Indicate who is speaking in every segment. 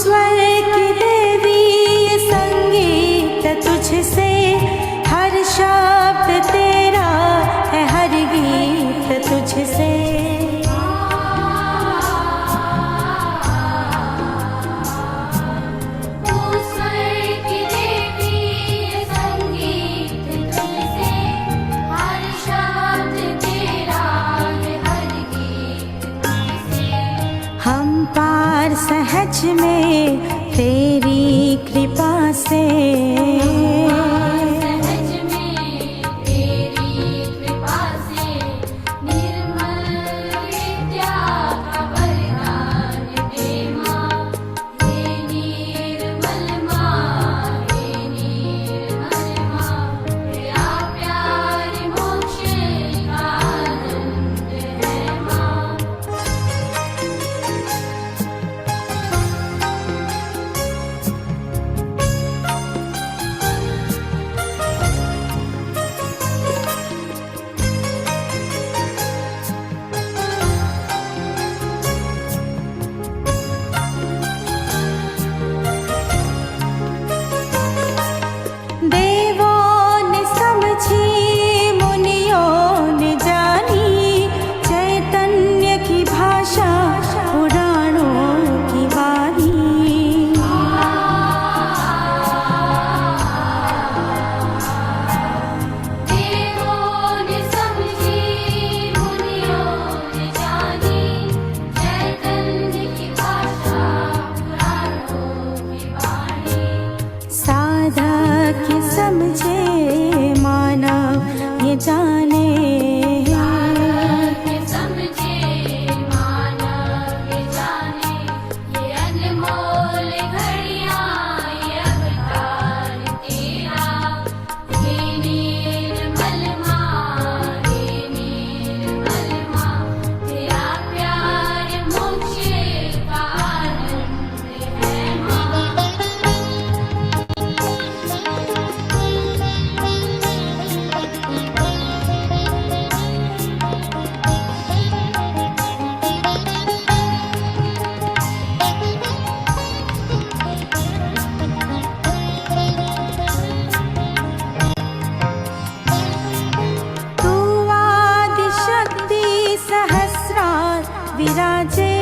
Speaker 1: स्वर की देवी, ये संगीत तुझसे, हर शब्द तेरा है, हर गीत तुझसे। हम पार सहज में तेरी कृपा से, विराजे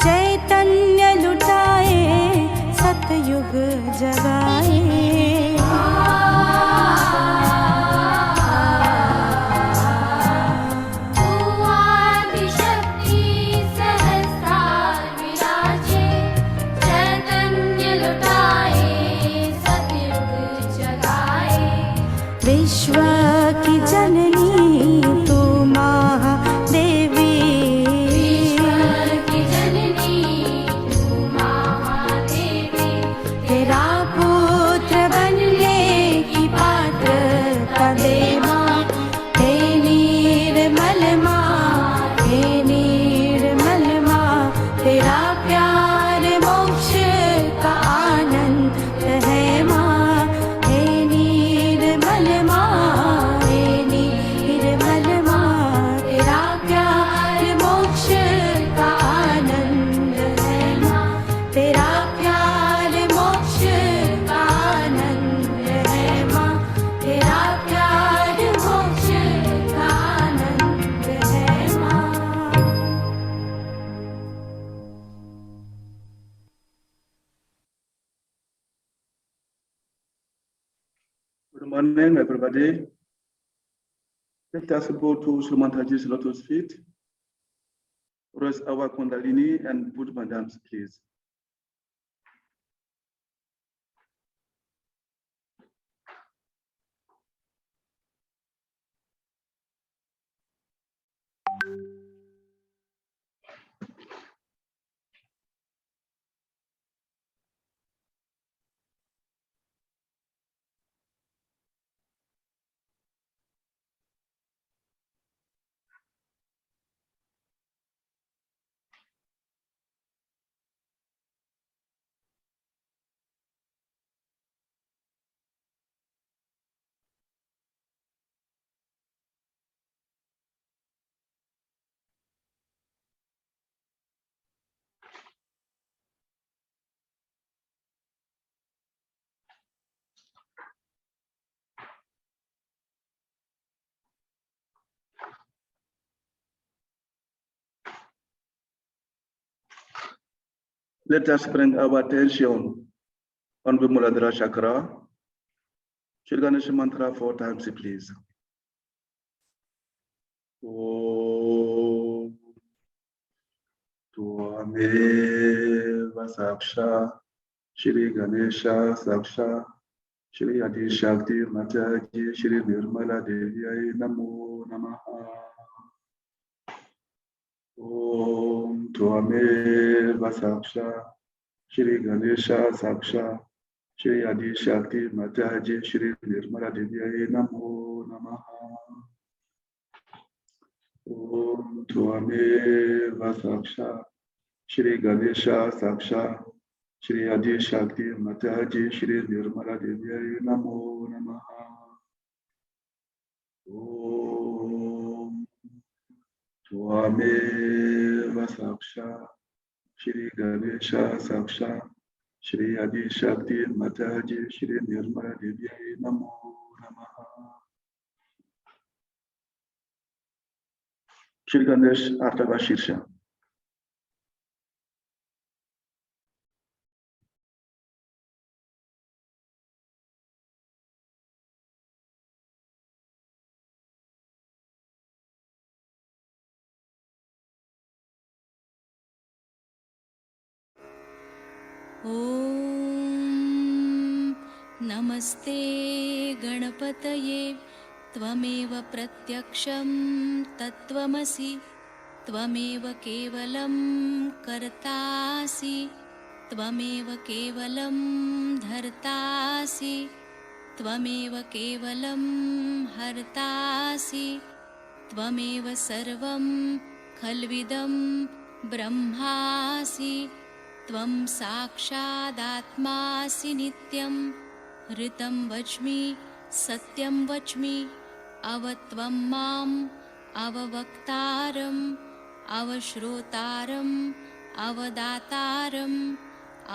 Speaker 1: चैतन्य लुटाए, सतयुग जगाए।
Speaker 2: शक्ति सहस्रार विराजे, चैतन्य लुटाए, सतयुग जगाए।
Speaker 1: विश्व की जननी तू Mahadevi,
Speaker 3: Good morning, everybody. Let us go to Shri Mataji's lotus feet. Raise our Kundalini and put Madam's, please. Let us bring our attention on the Muladhara Chakra. Shri Ganesha mantra 4 times, please. Om Tvameva Saksha Shri Ganesha Saksha Shri Adi Shakti Mataji Shri Nirmala Devyai Namo Namaha. Om Tvameva Saksha Shri Ganesha Saksha Shri Adi Shakti Mataji Shri Nirmala Devyai Namo Namaha. Om Tvameva Saksha Shri Ganesha Saksha Shri Adi Shakti Mataji Shri Nirmala Devyai Namo Namaha. Om Tvameva Saksha Shri Ganesha Saksha Shri Adi Shakti Mataji Shri Nirmala Devyai Namo Namaha. Shri Ganesh Artava Shirsha.
Speaker 1: ॐ नमस्ते गणपतये त्वमेव प्रत्यक्षं तत्त्वमसि त्वमेव केवलं कर्तासि त्वमेव केवलं धर्तासि त्वमेव केवलं हर्तासि त्वमेव सर्वं खल्विदं ब्रह्मासि त्वं साक्षादात्मासि नित्यं ऋतं वच्मि सत्यं वच्मि अवत्वं माम् अववक्तारम् अवश्रोतारम् अवदातारम्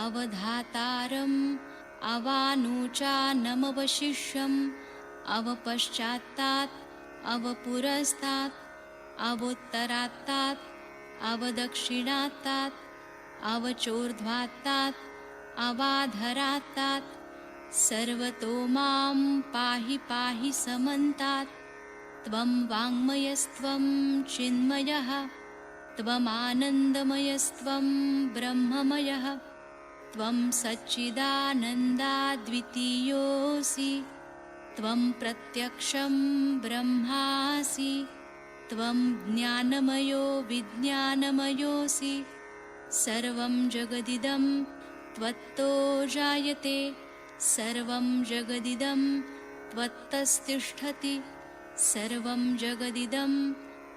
Speaker 1: अवधातारम् अवानुचानमवशिष्यम् अवपश्चात्तात् अवपुरस्तात् अवोत्तरात्तात् अवदक्षिणात्तात् अवचोर्ध्वात्तात् अवाधरात्तात् सर्वतो मां पाहि पाहि समन्तात् त्वं वाङ्मयस्त्वं चिन्मयः त्वमानन्दमयस्त्वं ब्रह्ममयः त्वं सच्चिदानन्दाद्वितीयोऽसि त्वं प्रत्यक्षं ब्रह्मासि त्वं ज्ञानमयो विज्ञानमयोऽसि सर्वं जगदिदं त्वत्तो जायते सर्वं जगदिदं त्वत्तस्तिष्ठति सर्वं जगदिदं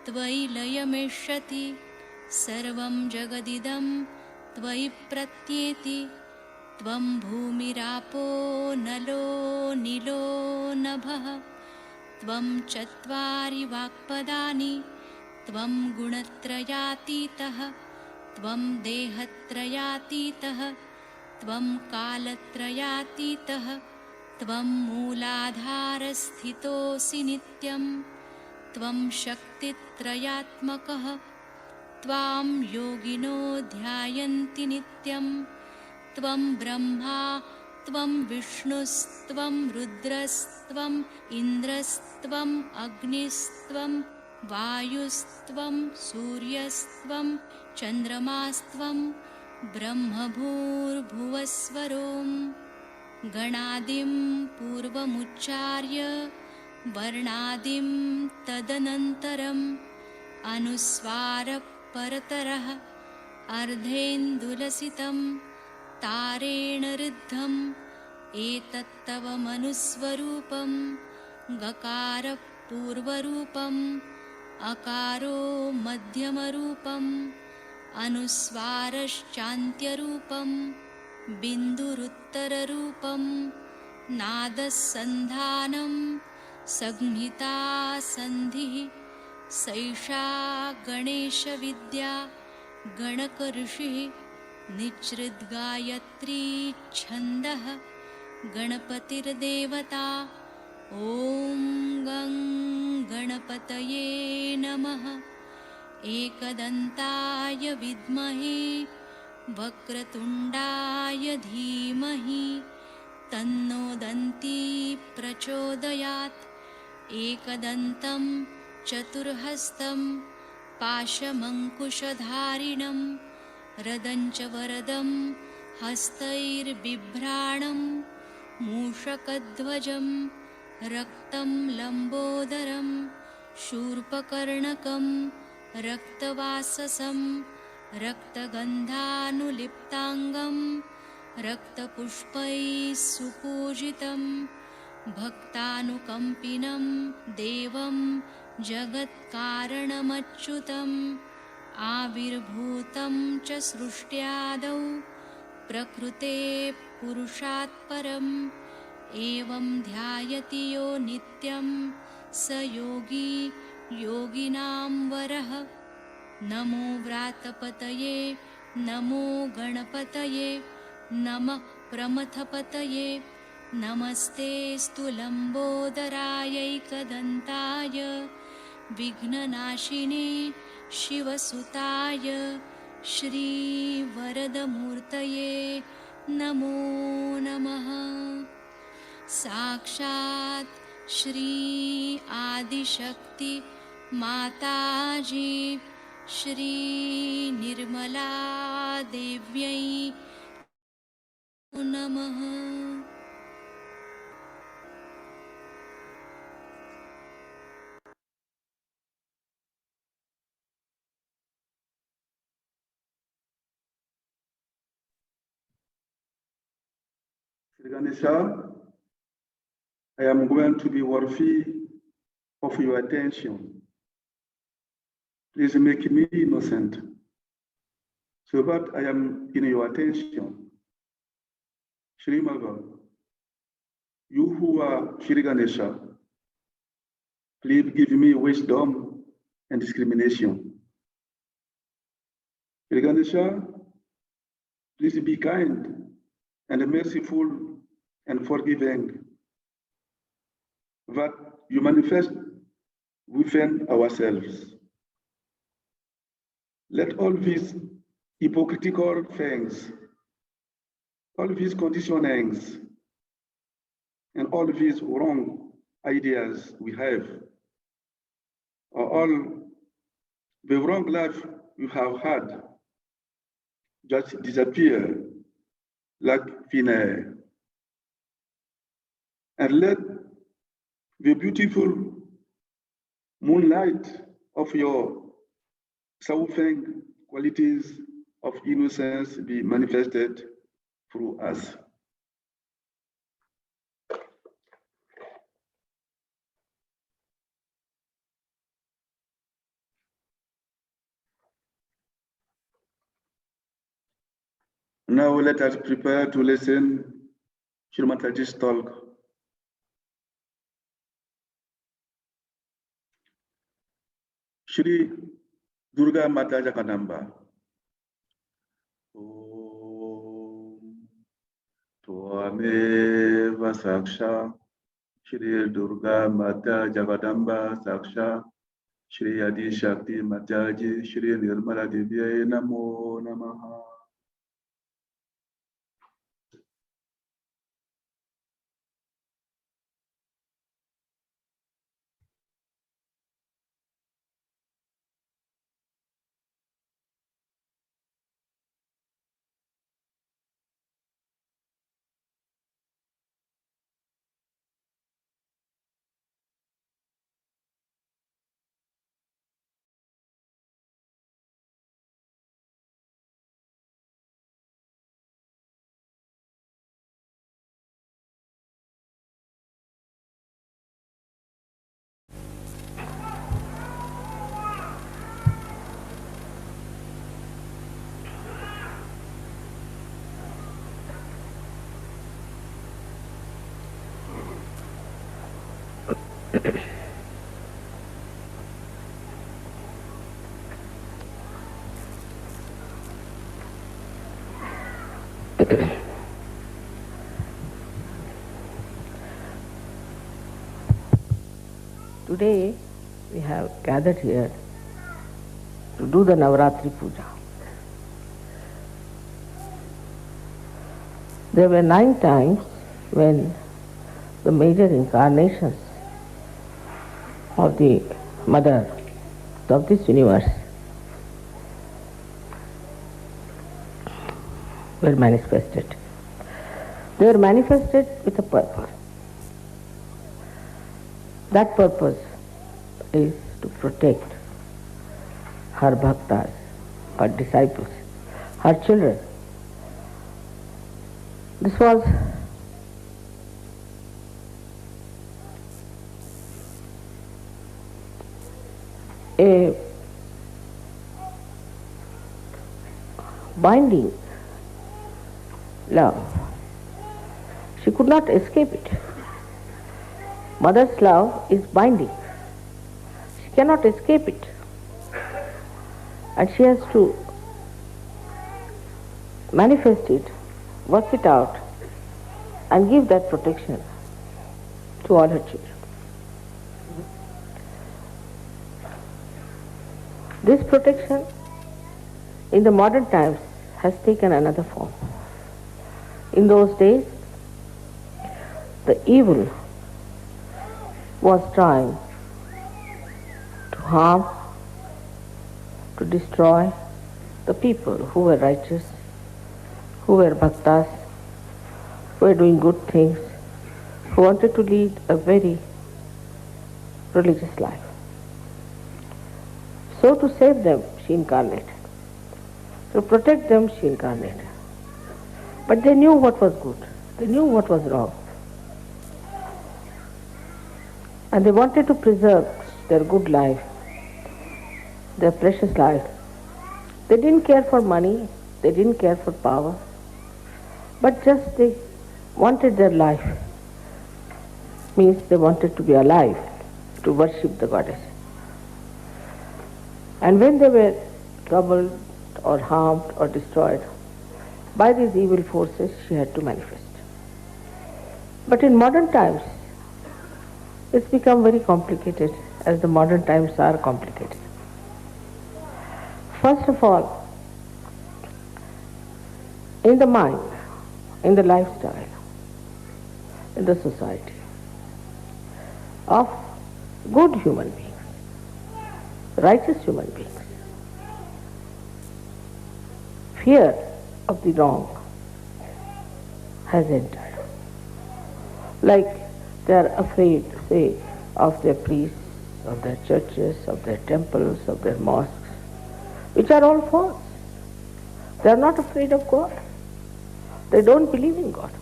Speaker 1: त्वयि लयमिष्यति सर्वं जगदिदं त्वयि प्रत्येति त्वं भूमिरापो नलो नीलो नभः त्वं चत्वारि वाक्पदानि त्वं गुणत्रयातीतः त्वं देहत्रयातीतः त्वं कालत्रयातीतः त्वं मूलाधारस्थितोऽसि नित्यं त्वं शक्तित्रयात्मकः त्वां योगिनो ध्यायन्ति नित्यं त्वं ब्रह्मा त्वं विष्णुस्त्वं रुद्रस्त्वम् इन्द्रस्त्वम् अग्निस्त्वं वायुस्त्वं सूर्यस्त्वं चन्द्रमास्त्वं ब्रह्मभूर्भुवस्वरों गणादिं पूर्वमुच्चार्य वर्णादिं तदनन्तरम् अनुस्वारपरतरः अर्धेन्दुलसितं तारेण ऋद्धम् एतत्तव मनुस्वरूपं गकारपूर्वरूपम् अकारो मध्यमरूपम् अनुस्वारश्चान्त्यरूपं बिन्दुरुत्तररूपं नादसन्धानं संहिता सन्धिः सैषा गणेशविद्या गणकऋषिः निच्छृद्गायत्री छन्दः गणपतिर्देवता ॐ गं गणपतये नमः एकदन्ताय विद्महे वक्रतुण्डाय धीमहि तन्नो दन्ती प्रचोदयात् एकदन्तं चतुर्हस्तं पाशमङ्कुशधारिणं रदञ्च वरदं हस्तैर्बिभ्राणं मूषकध्वजं रक्तं लम्बोदरं शूर्पकर्णकं रक्तवाससं रक्तगन्धानुलिप्ताङ्गं रक्तपुष्पैः सुपूजितं भक्तानुकम्पिनं देवं जगत्कारणमच्युतम् आविर्भूतं च सृष्ट्यादौ प्रकृते पुरुषात् परम् एवं ध्यायति यो नित्यं स योगी योगिनां वरः। नमो व्रातपतये नमो गणपतये नमः प्रमथपतये नमस्ते लम्बोदरायैकदन्ताय विघ्ननाशिने शिवसुताय श्रीवरदमूर्तये नमो नमः। साक्षात् श्री आदिशक्ति माताजी श्री निर्मला देव्यै नमः।
Speaker 3: Shri Ganesha, I am going to be worthy of your attention. Please make me innocent, so that I am in your attention. Shri Mother, you who are Shri Ganesha, please give me wisdom and discrimination. Shri Ganesha, please be kind and merciful and forgiving, that you manifest within ourselves. Let all these hypocritical things, all these conditionings, and all these wrong ideas we have, or all the wrong life we have had, just disappear like thin air. And let the beautiful moonlight of your soothing qualities of innocence be manifested through us. Now let us prepare to listen Shri Mataji's talk. Shri Durga Mata Jaganamba. Om Tvameva Saksha Shri Durga Mata Jagadamba Saksha Shri Adi Shakti Mataji Shri Nirmala Divya Namo Namaha.
Speaker 4: Today we have gathered here to do the Navaratri Puja. There were 9 times when the major incarnations of the Mother of this universe were manifested. They were manifested with a purpose. That purpose is to protect her bhaktas, her disciples, her children. This was a binding love. She could not escape it. Mother's love is binding. She cannot escape it. And she has to manifest it, work it out, and give that protection to all her children. This protection in the modern times has taken another form. In those days, the evil was trying to harm, to destroy the people who were righteous, who were bhaktas, who were doing good things, who wanted to lead a very religious life. So to save them, she incarnated. To protect them, she incarnated. But they knew what was good. They knew what was wrong. And they wanted to preserve their good life, their precious life. They didn't care for money, they didn't care for power, but just they wanted their life. Means they wanted to be alive, to worship the goddess. And when they were troubled or harmed or destroyed by these evil forces, she had to manifest. But in modern times, it's become very complicated, as the modern times are complicated. First of all, in the mind, in the lifestyle, in the society of good human beings, righteous human beings, fear of the wrong has entered. Like they are afraid, say, of their priests, of their churches, of their temples, of their mosques, which are all false. They are not afraid of God. They don't believe in God.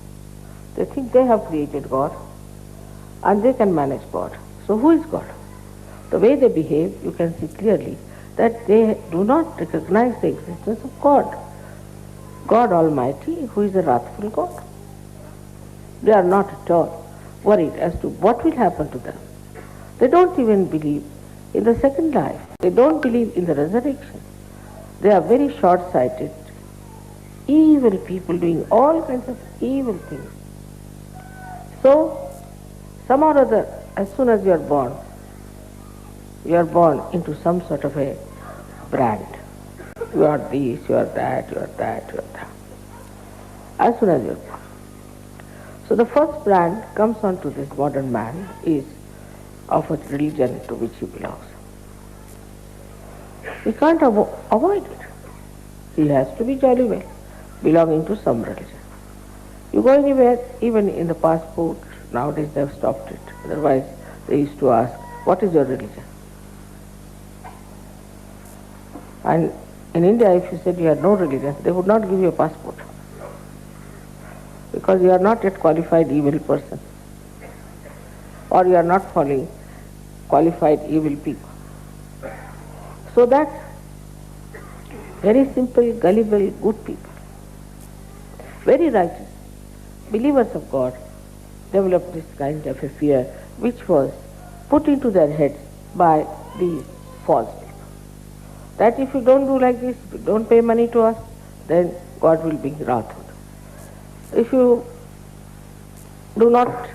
Speaker 4: They think they have created God and they can manage God. So who is God? The way they behave, you can see clearly that they do not recognize the existence of God. God Almighty, who is a wrathful God. They are not at all worried as to what will happen to them. They don't even believe in the second life. They don't believe in the resurrection. They are very short-sighted, evil people doing all kinds of evil things. So, somehow or other, as soon as you are born into some sort of a brand. You are this, you are that, you are that, you are that. As soon as you are born. So the first brand comes onto this modern man is of a religion to which he belongs. He can't avoid it. He has to be jolly well belonging to some religion. You go anywhere, even in the passport, nowadays they have stopped it. Otherwise they used to ask, what is your religion? And in India, if you said you had no religion, they would not give you a passport. Because you are not yet qualified evil person. Or you are not following qualified evil people. So that very simple, gullible, good people, very righteous, believers of God, developed this kind of a fear which was put into their heads by these false people. That if you don't do like this, if you don't pay money to us, then God will be wrathful. If you do not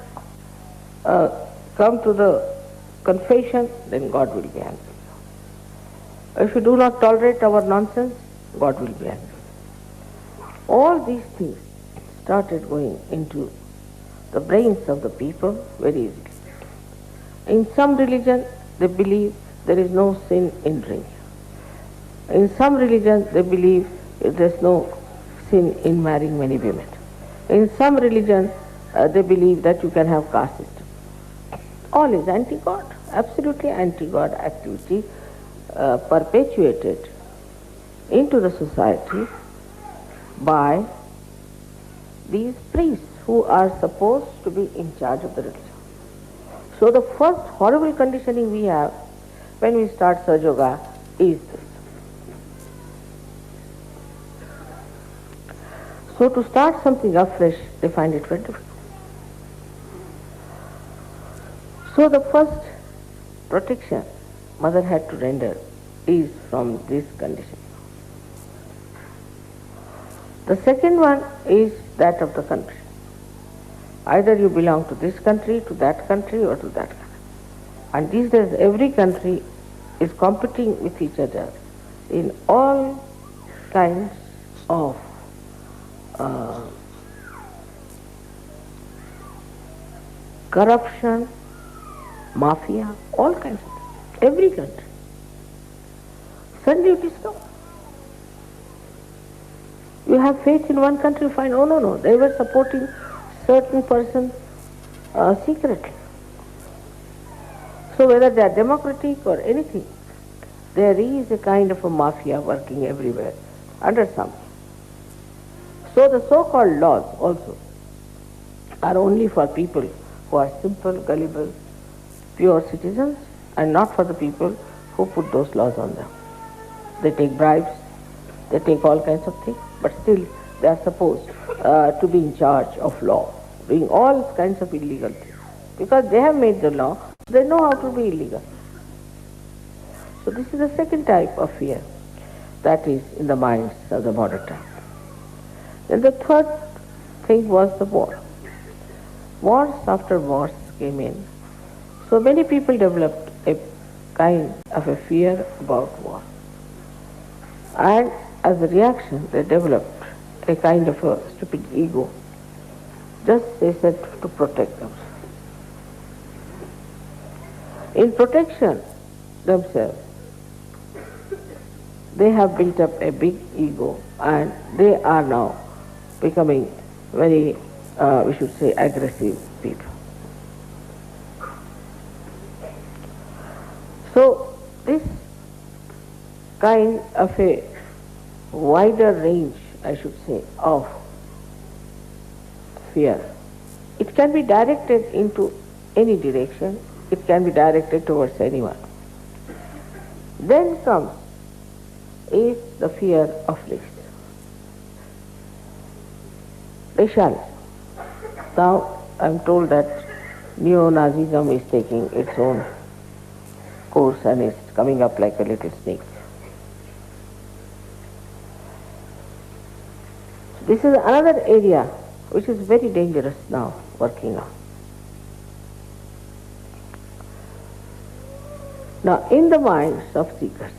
Speaker 4: come to the confession, then God will be angry. If you do not tolerate our nonsense, God will be angry. All these things started going into the brains of the people very easily. In some religion, they believe there is no sin in drinking. In some religion, they believe there is no sin in marrying many women. In some religion, they believe that you can have caste system. All is anti-God, absolutely anti-God activity perpetuated into the society by these priests who are supposed to be in charge of the religion. So the first horrible conditioning we have when we start Sahaja Yoga is this. So to start something afresh, they find it very difficult. So the first protection mother had to render is from this condition. The second one is that of the country. Either you belong to this country, to that country, or to that country. And these days every country is competing with each other in all kinds of corruption, mafia, all kinds of things. Every country. Suddenly you discover. You have faith in one country, you find, oh no, they were supporting certain person secretly. So whether they are democratic or anything, there is a kind of a mafia working everywhere under something. So the so-called laws also are only for people who are simple, gullible, pure citizens, and not for the people who put those laws on them. They take bribes, they take all kinds of things, but still they are supposed to be in charge of law, doing all kinds of illegal things. Because they have made the law, they know how to be illegal. So this is the second type of fear that is in the minds of the modern time. Then the third thing was the war. Wars after wars came in. So many people developed a kind of a fear about war. And as a reaction, they developed a kind of a stupid ego. Just, they said, to protect themselves. In protection themselves, they have built up a big ego and they are now becoming very, we should say, aggressive people. So this kind of a wider range, I should say, of fear, it can be directed into any direction, it can be directed towards anyone. Then comes is the fear of race. Racialism. Now I am told that neo-Nazism is taking its own course and is coming up like a little snake. This is another area which is very dangerous now working on. Now in the minds of seekers,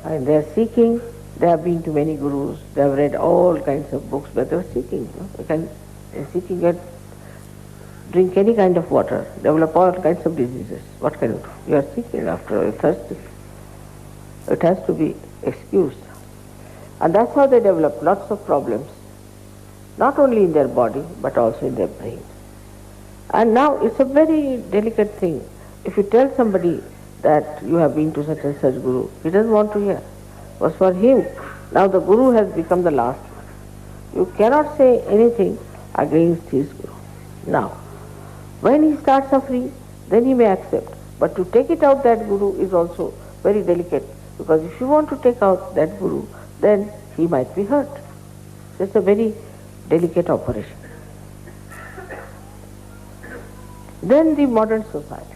Speaker 4: and they are seeking, they have been to many gurus, they have read all kinds of books, but they are seeking. They are seeking at drink any kind of water, develop all kinds of diseases. What can you do? You are seeking after all, you are thirsty. It has to be excused. And that's how they develop lots of problems, not only in their body, but also in their brain. And now it's a very delicate thing. If you tell somebody that you have been to such and such guru, he doesn't want to hear. Because for him, now the guru has become the last one. You cannot say anything against his guru. Now, when he starts suffering, then he may accept. But to take it out that guru is also very delicate. Because if you want to take out that guru, then he might be hurt. So it's a very delicate operation. Then the modern society.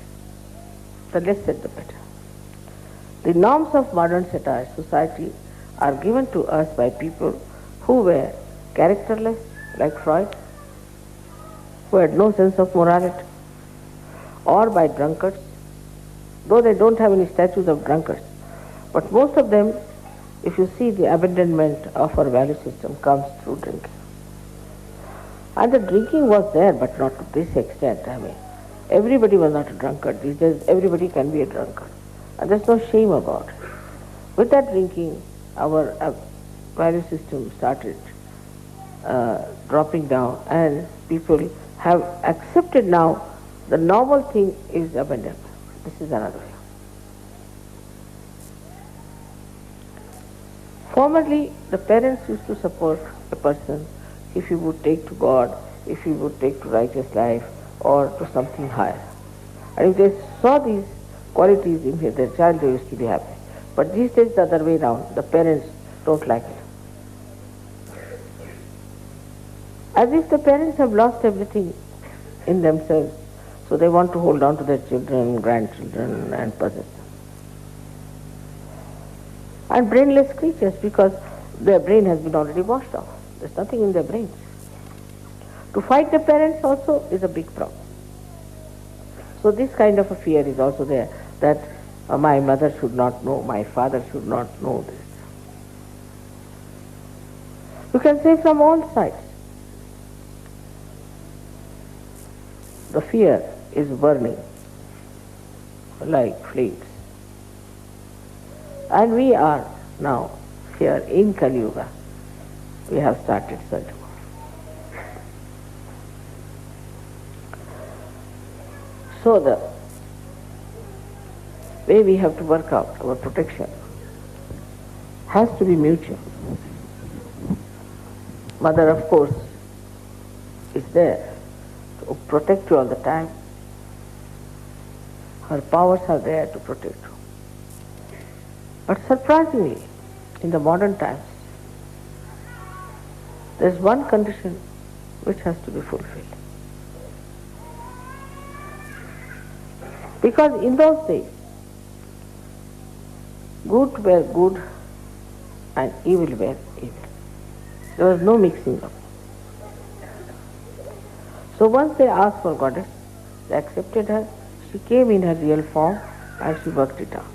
Speaker 4: The less said the better. The norms of modern society are given to us by people who were characterless, like Freud, who had no sense of morality, or by drunkards, though they don't have any statues of drunkards. But most of them if you see, the abandonment of our value system comes through drinking. And the drinking was there, but not to this extent. I mean, everybody was not a drunkard. These days, everybody can be a drunkard. And there's no shame about it. With that drinking, our value system started dropping down, and people have accepted now the normal thing is abandonment. This is another way. Formerly, the parents used to support a person if he would take to God, if he would take to righteous life, or to something higher. And if they saw these qualities in their child, they used to be happy. But these days, the other way around, the parents don't like it. As if the parents have lost everything in themselves, so they want to hold on to their children, grandchildren, and possess them. And brainless creatures, because their brain has been already washed off. There's nothing in their brains. To fight the parents also is a big problem. So this kind of a fear is also there, that my mother should not know, my father should not know this. You can say from all sides. The fear is burning like flames. And we are now here in Kali Yuga. We have started Sahaja. So the way we have to work out our protection has to be mutual. Mother, of course, is there to protect you all the time. Her powers are there to protect you. But surprisingly, in the modern times, there is one condition which has to be fulfilled. Because in those days, good were good and evil were evil. There was no mixing up. So once they asked for goddess, they accepted her, she came in her real form and she worked it out.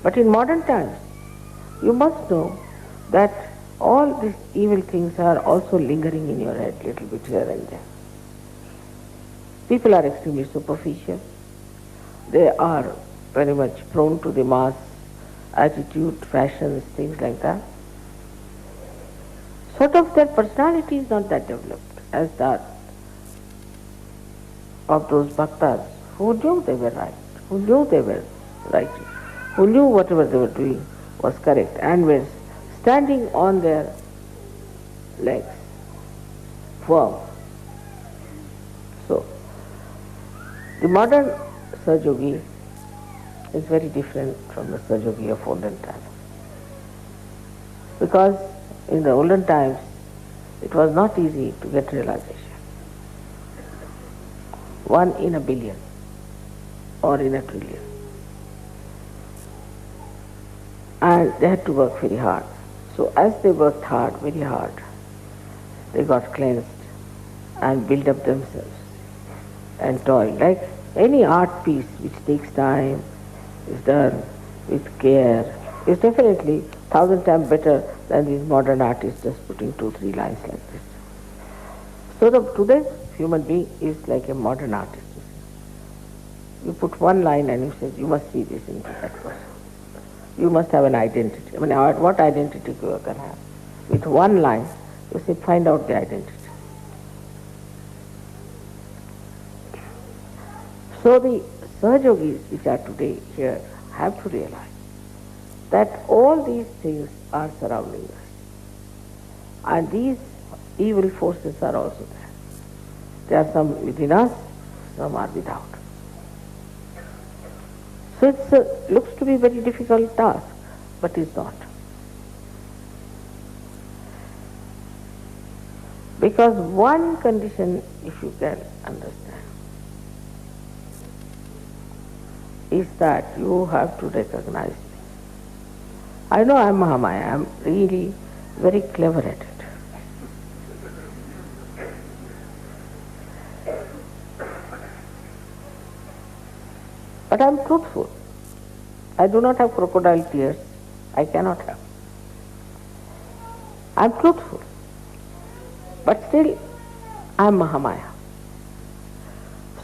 Speaker 4: But in modern times, you must know that all these evil things are also lingering in your head little bit here and there. People are extremely superficial. They are very much prone to the mass attitude, fashions, things like that. Sort of their personality is not that developed as that of those bhaktas who knew they were right, who knew they were righteous, who knew whatever they were doing was correct and were standing on their legs, firm. So, the modern Sahaja is very different from the Sahaja of olden times. Because in the olden times, it was not easy to get realization. 1 in a billion or in a trillion. And they had to work very hard. So as they worked hard, very hard, they got cleansed and built up themselves and toiled. Like any art piece which takes time, is done with care, is definitely 1,000 times better than these modern artists just putting 2-3 lines like this. So today's human being is like a modern artist. You put one line and you say, you must see this in that person. You must have an identity. I mean, what identity you can have? With one line, you say, find out the identity. So the Sahajogis which are today here have to realize that all these things are surrounding us. And these evil forces are also there. There are some within us, some are without. So it looks to be a very difficult task, but it's not. Because one condition, if you can understand, is that you have to recognize me. I know I'm Mahamaya, I'm really very clever at it. But I'm truthful. I do not have crocodile tears. I cannot have. I'm truthful. But still, I'm Mahamaya.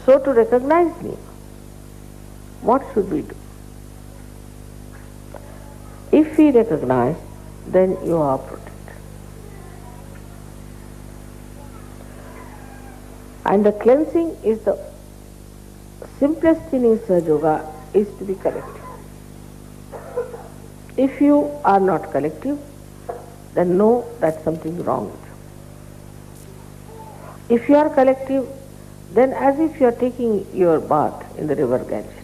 Speaker 4: So to recognize me, what should we do? If we recognize, then you are protected. And the cleansing is the simplest thing in Sahaja Yoga is to be collective. If you are not collective, then know that something is wrong with you. If you are collective, then as if you are taking your bath in the river Ganges.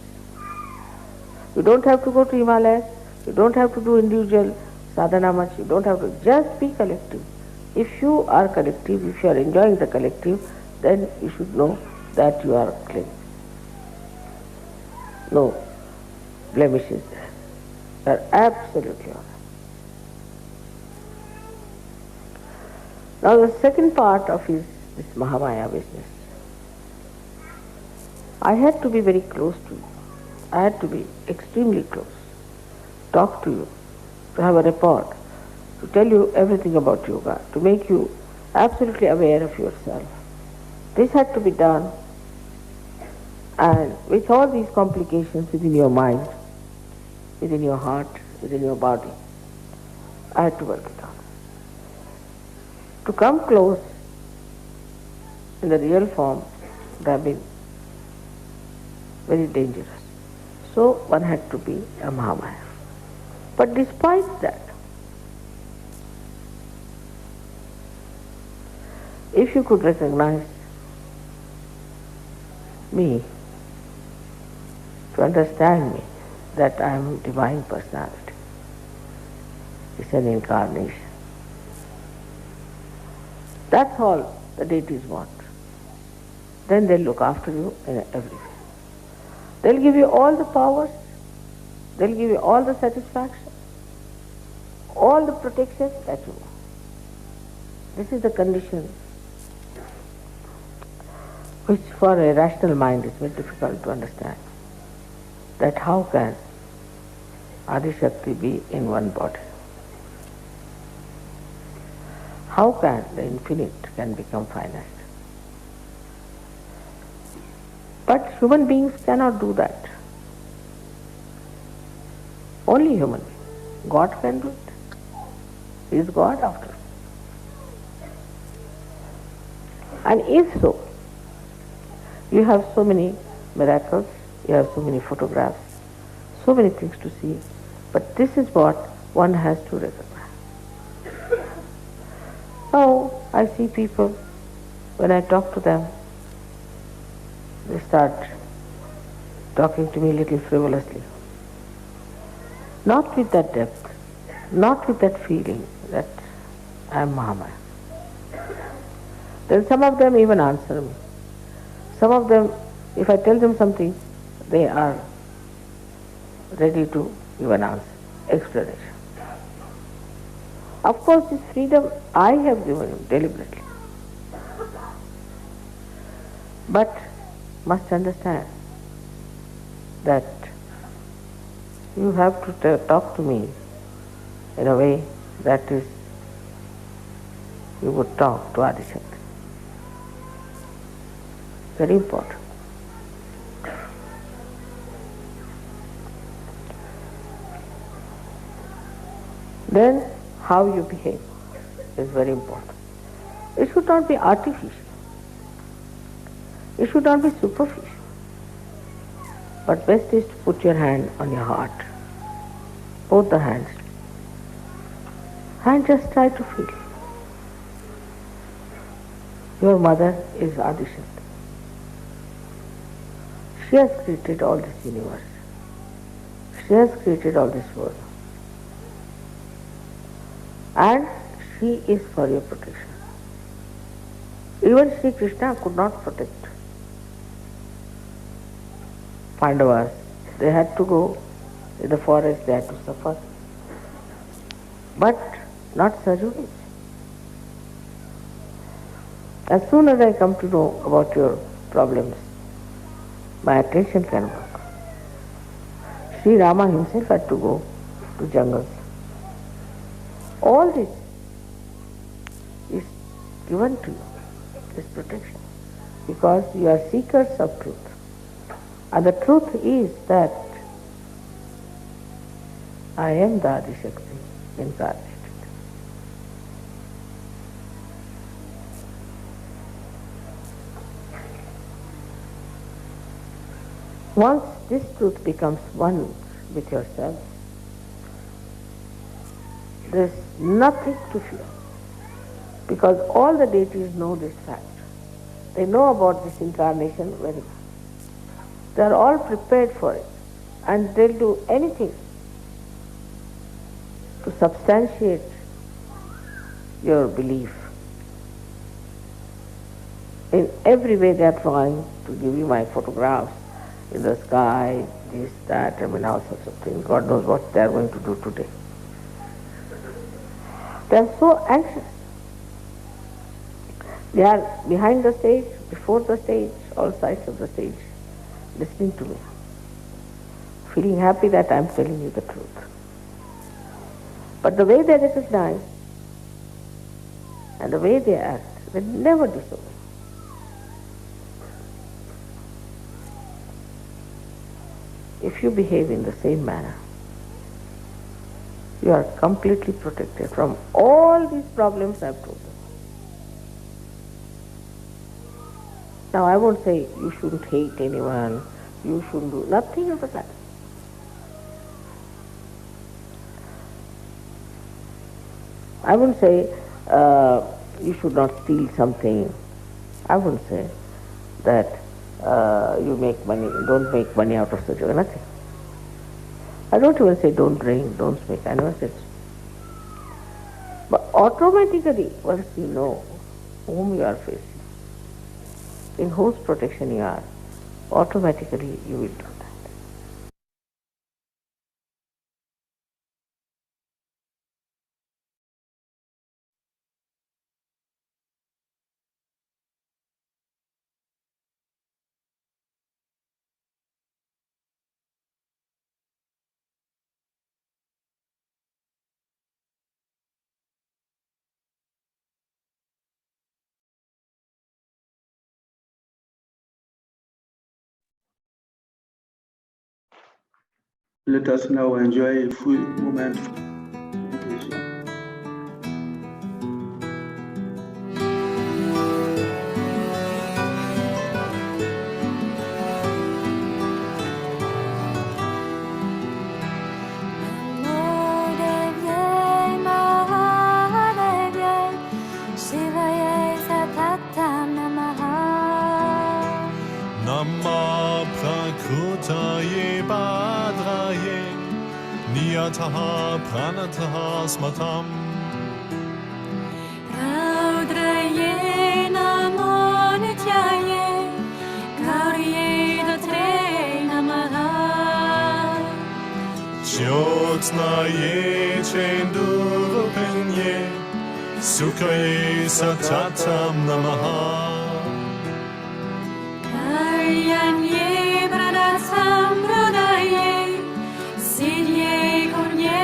Speaker 4: You don't have to go to Himalayas, you don't have to do individual sadhana much, you don't have to, just be collective. If you are collective, if you are enjoying the collective, then you should know that you are clean. No blemishes there. You are absolutely all right. Now the second part of this Mahamaya business. I had to be very close to you. I had to be extremely close. Talk to you, to have a rapport, to tell you everything about yoga, to make you absolutely aware of yourself. This had to be done, and with all these complications within your mind, within your heart, within your body, I had to work it out. To come close in the real form would have been very dangerous. So one had to be a Mahamaya. But despite that, if you could recognize me, to understand me, that I am Divine Personality, it's an incarnation. That's all the deities want. Then they'll look after you in every way. They'll give you all the powers, they'll give you all the satisfaction, all the protection that you want. This is the condition which for a rational mind is very difficult to understand. That how can Adi Shakti be in one body? How can the infinite can become finite? But human beings cannot do that. Only human beings. God can do it. He is God after all. And if so, you have so many miracles, you have so many photographs, so many things to see, but this is what one has to recognize. Now, I see people, when I talk to them, they start talking to me a little frivolously. Not with that depth, not with that feeling that I am Mahamaya. Then some of them even answer me. Some of them, if I tell them something, they are ready to even answer, explanation. Of course, this freedom I have given you deliberately. But must understand that you have to talk to me in a way that is, you would talk to Adi Shakti. Very important. Then how you behave is very important. It should not be artificial. It should not be superficial. But best is to put your hand on your heart. Both the hands. And just try to feel. Your mother is Adi Shakti. She has created all this universe. She has created all this world. And she is for your protection. Even Sri Krishna could not protect Pandavas. They had to go in the forest, they had to suffer. But not Sahaja. As soon as I come to know about your problems, my attention can work. Sri Rama himself had to go to jungles. All this is given to you, this protection, because you are seekers of truth. And the truth is that I am the Adi Shakti incarnated. Once this truth becomes one with yourself, there is nothing to fear, because all the deities know this fact. They know about this incarnation very well. They are all prepared for it, and they'll do anything to substantiate your belief. In every way they are trying to give you my photographs in the sky, this, that, all sorts of things. God knows what they are going to do today. They are so anxious. They are behind the stage, before the stage, all sides of the stage, listening to me, feeling happy that I am telling you the truth. But the way they recognize and the way they act, they never disobey. If you behave in the same manner, you are completely protected from all these problems I have told you. Now I won't say you shouldn't hate anyone, you shouldn't do nothing of the kind. I wouldn't say you should not steal something. I wouldn't say that you make money, don't make money out of such nothing. I don't even say don't drink, don't smoke, I never said so. But automatically, once you know whom you are facing, in whose protection you are, automatically you will do that.
Speaker 3: Let us now enjoy a full moment of meditation.
Speaker 5: Niyataha pranataha smatam
Speaker 2: Raudraye namo nityaye Gauriye datre namaha
Speaker 5: Jyotsnaye chendurupenye Sukhaye satatam namaha
Speaker 2: Karyanye pradatsam hrudaye Sidye kunye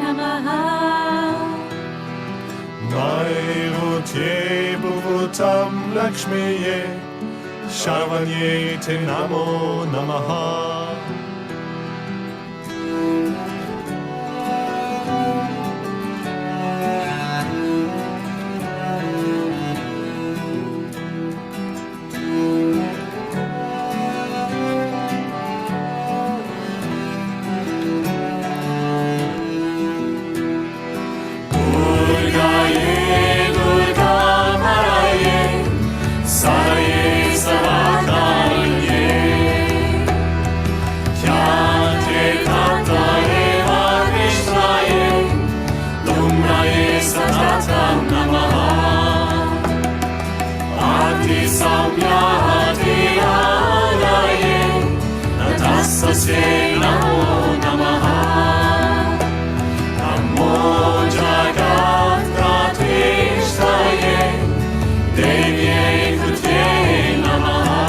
Speaker 2: namaha
Speaker 5: Nairutye bhuvutam lakshmiye Shavanye te namo namaha Namo namaha Namo jagat pratishtaye Devye kutye namaha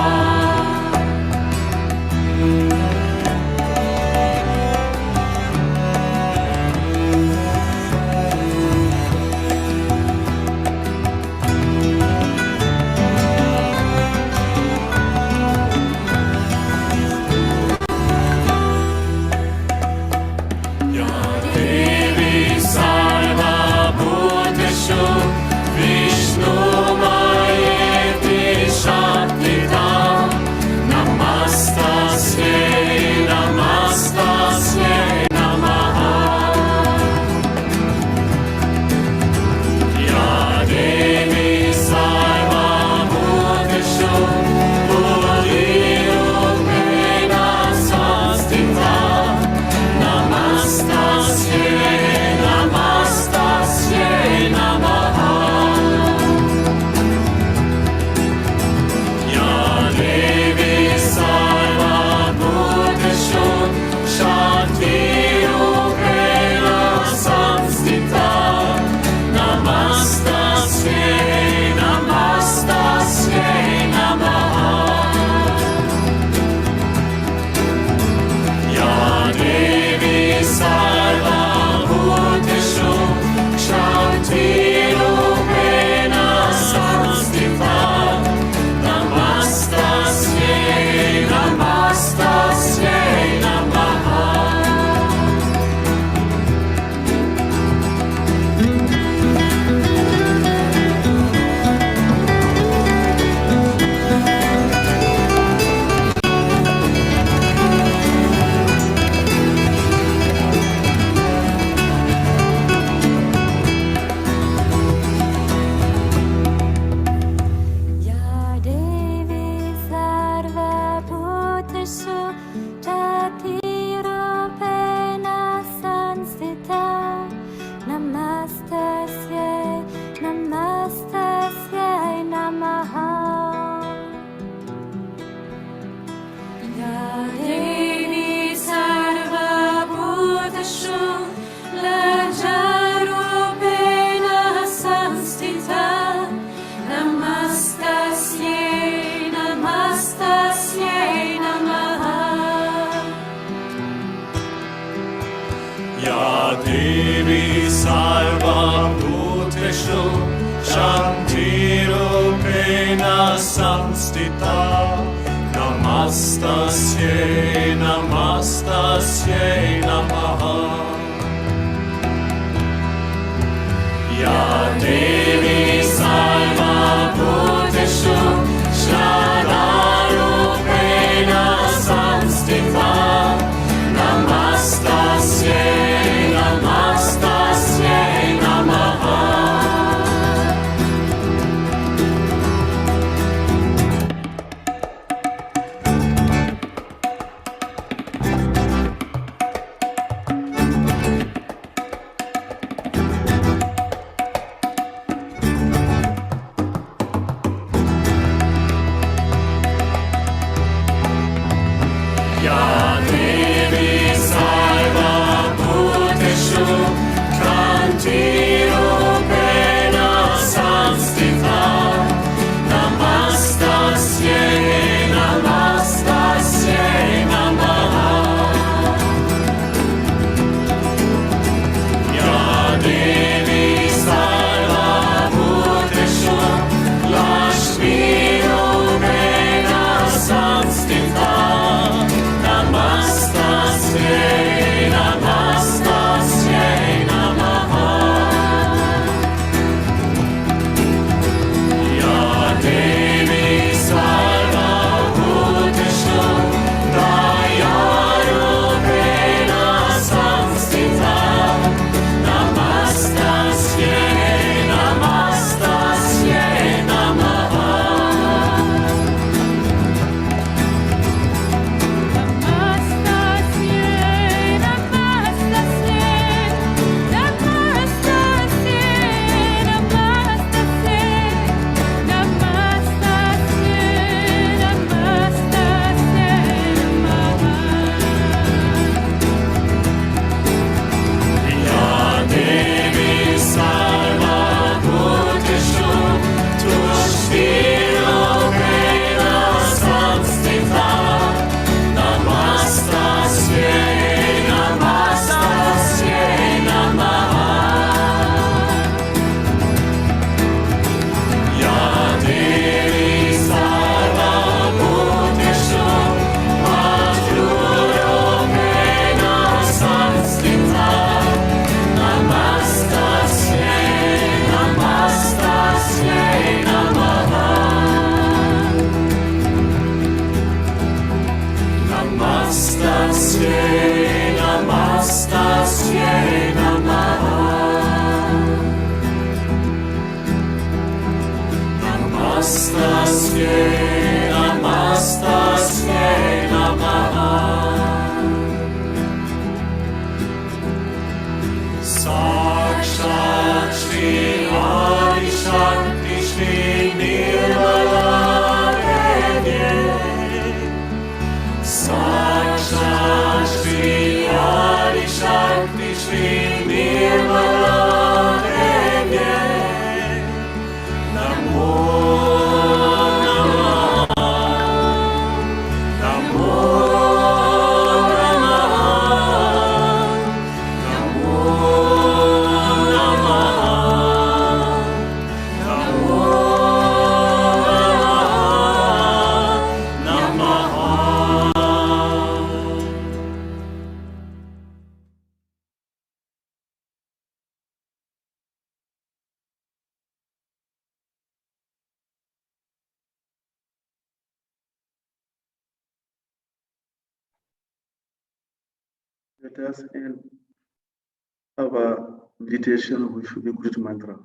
Speaker 5: Sarvabhuteshu Shantirupena Samstita Namastasye Namastasye Namaha Ya Devi Sarvabhuteshu Shadarupena Samstita Namastasye Namastasye Namaha Ya Devi Sarvabhuteshu Kantirupena Samstita Namastasye Namastasye Namaha Ya Devi Sarvabhuteshu Lakshmirupena Samstita Namastasye Namastasye Namaha Ya Devi Sarvabhuteshu Dayarupena Samstita Namastasye Namastasye Namaha Ya Devi Sarvabhuteshu Tushtirupena Samstita Namastasye Namastasye Namaha Ya Devi Sarvabhuteshu Madhurupena Samstita Namastasye Namastasye Namaha Namastasye Namastasye Namaha Namastasye Namastasye Namaha Sakshat Shri Adi Shakti Shri Nirmala Devye Sakshat Shri Adi Shakti Shri Nirmala Devye Namo Namo Namo
Speaker 3: Let us end our meditation with the good mantra.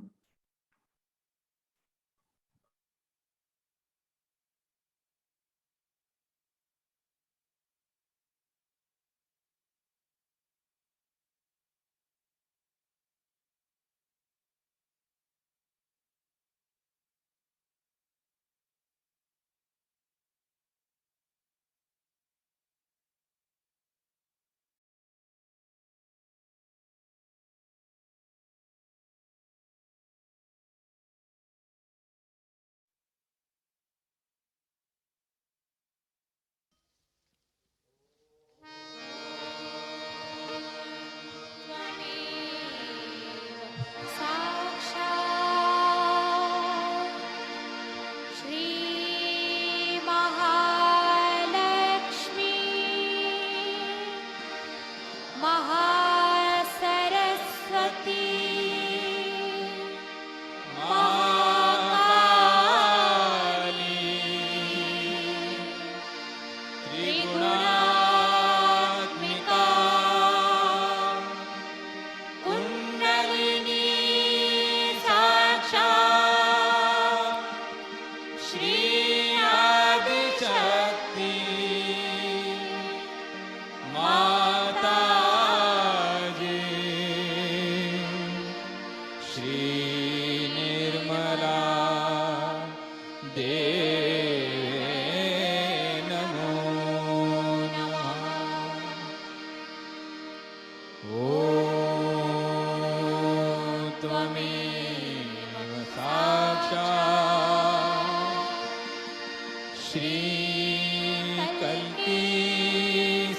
Speaker 5: Shri कल्की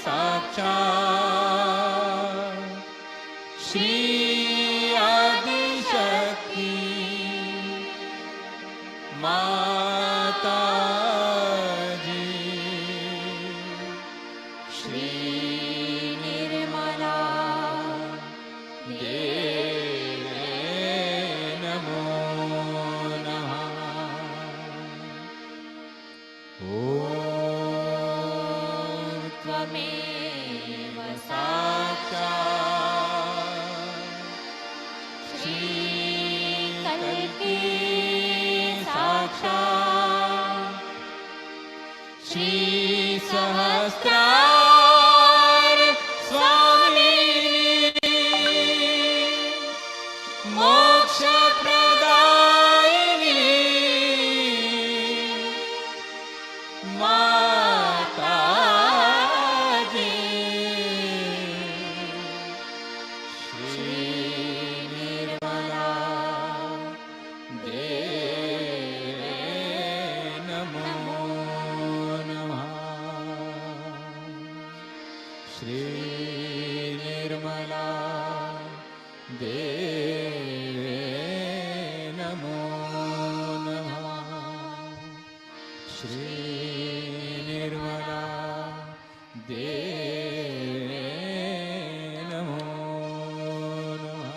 Speaker 5: साक्षात् श्री आदिशक्ति माता जी श्री निर्मला देवे नमो नमः। ॐ त्वमेव साक्षात् श्री कल्की साक्षात् श्री सहस्रार स्वामिनी मोक्ष प्रदायिनी माता जी श्री निर्मला देवे नमो नमः। श्री निर्मला देवे नमो नमः। श्री निर्मला देवे नमो नमः।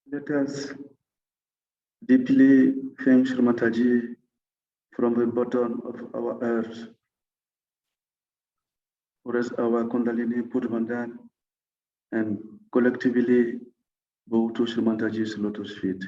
Speaker 3: Let us deeply thank Shri Mataji from the bottom of our heart. Raise our Kundalini Purvandan and collectively bow to Shri Mataji's lotus feet.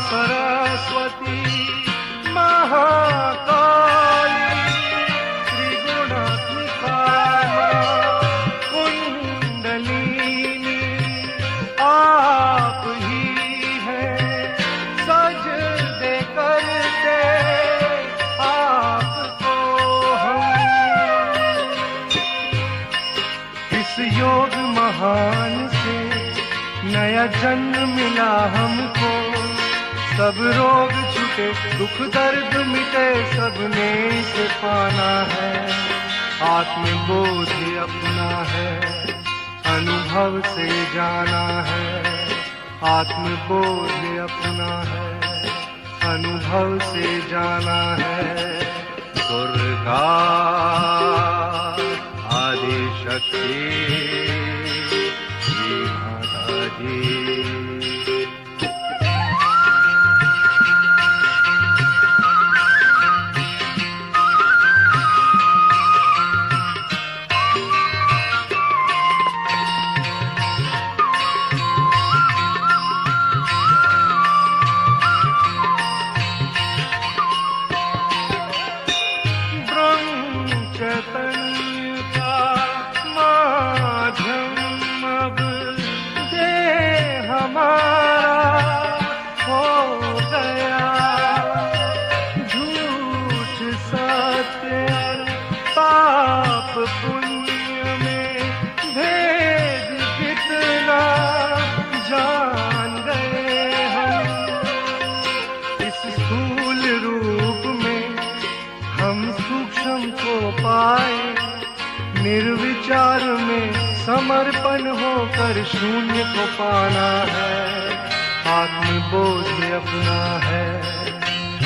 Speaker 6: Saraswati Mahakali त्रिगुणात्मिका kundalini आप ही हैं सजदे करते आपको हम। इस योग महान से नया जन्म मिला हमको, सब रोग छूटे दुख दर्द मिटे सबने से पाना है। आत्मबोध अपना है अनुभव से जाना है, आत्मबोध अपना है अनुभव से जाना है। दुर्गा आदि शक्ति श्री माता जी। कर शून्य को पाना है, आत्मबोध अपना है,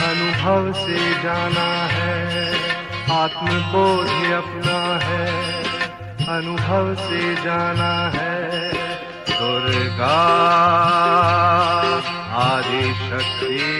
Speaker 6: अनुभव से जाना है, आत्मबोध अपना है, अनुभव से जाना है। दुर्गा आदि शक्ति